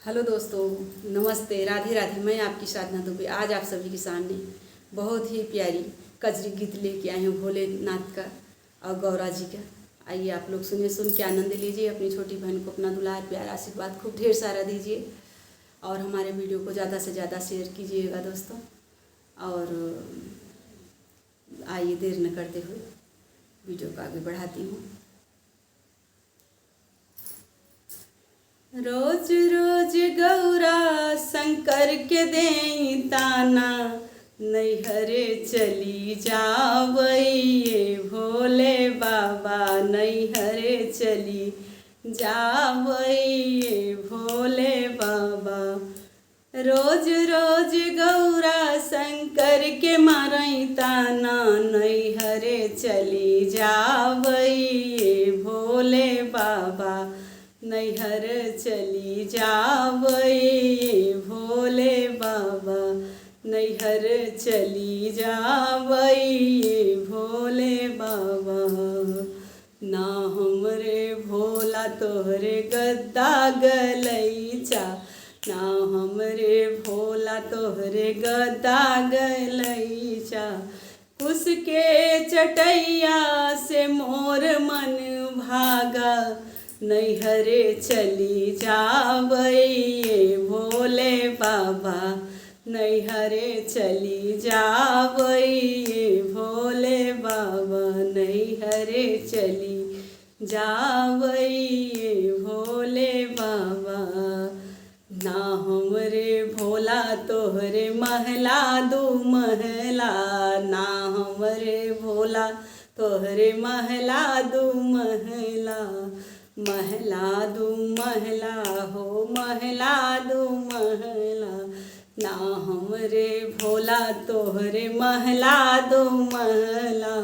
Hello दोस्तों, नमस्ते, राधे राधे। मैं आपकी साधना दुबे आज आप सभी के सामने बहुत ही प्यारी कजरी गीत लेके आए हैं भोलेनाथ का और गौरा जी का। आइए आप लोग सुन के आनंद लीजिए। अपनी छोटी बहन को अपना दुलार प्यार आशीर्वाद खूब ढेर सारा दीजिए और हमारे वीडियो को ज़्यादा से ज़्यादा शेयर कीजिएगा दोस्तों। और आइए देर न करते हुए वीडियो को आगे बढ़ाती हूँ। रोज रोज गौरा शंकर के देई ताना, नैहरे चली जावइये भोले बाबा, नैहरे चली जावइये भोले बाबा। रोज रोज गौरा शंकर के मारई ताना, नैहरे चली जावइये भोले बाबा, नैहर चली जावइये भोले बाबा, नैहर चली जावइये भोले बाबा। ना हमरे भोला तोहरे गद्दा गलैचा, ना हमरे भोला तोहरे गद्दा गलैचा। उसके चटैया से मोर मन भागा, नैहरे चली जावइये भोले बाबा, नैहरे चली जावइये भोले बाबा, नैहरे चली जावइये भोले बाबा। ना हमरे भोला तोहरे महला दू महला, ना हमरे भोला तोहरे महला दू महला। महला दू महला हो महला दू महला, ना हमरे भोला तोहरे महला दू महला।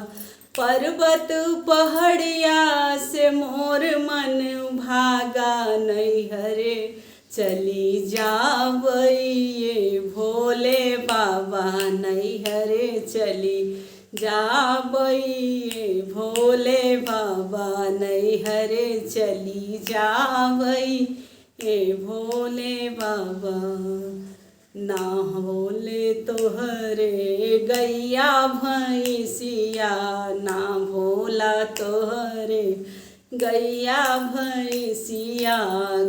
पर्वत पहाड़िया से मोर मन भागा, नैहरे चली जावइये भोले बाबा, नैहरे चली जावइये भोले बाबा, नैहरे चली जावइये भोले बाबा। ना भोले तोहरे गैया भैंसिया, ना भोला तोहरे गैया भैंसिया।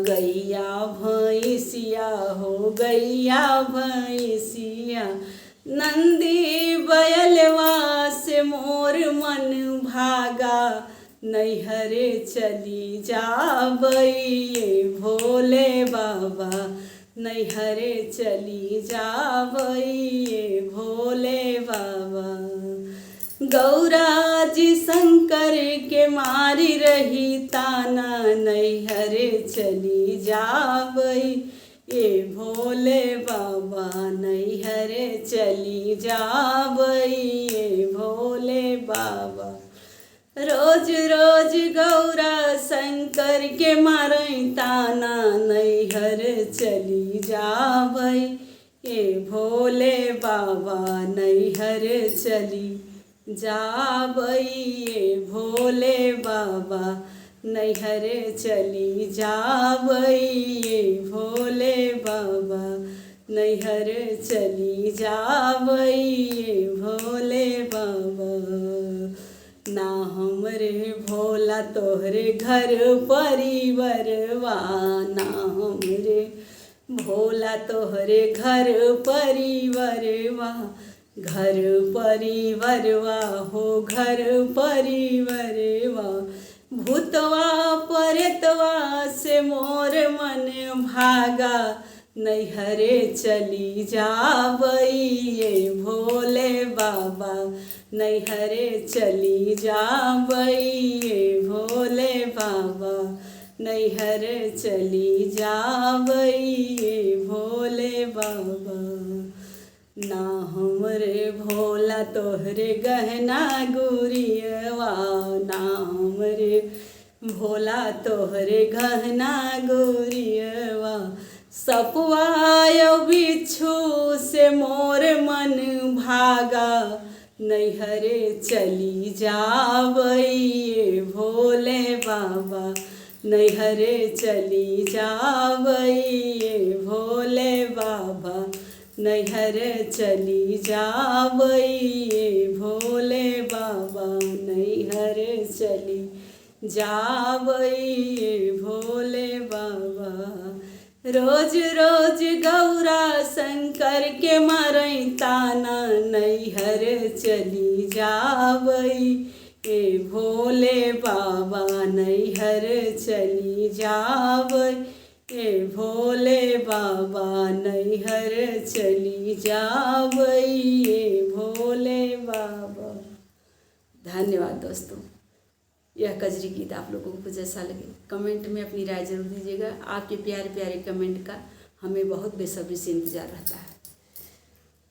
गैया भैंसिया हो गैया भैंसिया, नंदी बैलवा से मोर मन भागा, नैहरे चली जावइये भोले बाबा, नैहरे चली जावइये भोले बाबा। गौरा जी शंकर के मारी रही ताना, नैहरे चली जावइये भोले बाबा, नैहरे चली जावइये भोले बाबा। रोज रोज गौरा शंकर के मारई ताना, नैहर चली जावइये भोले बाबा, नैहर चली जावइये भोले बाबा, नैहर चली जावइये भोले बाबा, नैहर चली जावइये भोले बाबा। ना हमरे भोला तोहरे घर परिवरवा, ना हमरे भोला तोहरे घर परिवरवा। घर परिवरवा हो घर परिवरवा, भूतवा परेतवा से मोर मन भागा, नैहरे चली जावइये भोले बाबा, नैहरे चली जावइये भोले बाबा, नैहरे चली जावइये भोले बाबा। ना हमरे भोला तोहरे गहना गुरियवा, ना हमरे भोला तोहरे गहना गुरियवा। सपवा बिच्छू से मोर मन भागा, नैहरे चली जावइये भोले बाबा, नैहरे चली जावइये नैहर चली जावई ये भोले बाबा नैहर चली जावई ये भोले बाबा। रोज रोज गौरा शंकर के मारई ताना नैहर चली जावई ए भोले बाबा नैहर चली जावई ए भोले बाबा नैहर चली जावई ए भोले बाबा। धन्यवाद दोस्तों। यह कजरी गीत आप लोगों को जैसा लगे कमेंट में अपनी राय जरूर दीजिएगा। आपके प्यारे प्यारे कमेंट का हमें बहुत बेसब्री से इंतज़ार रहता है।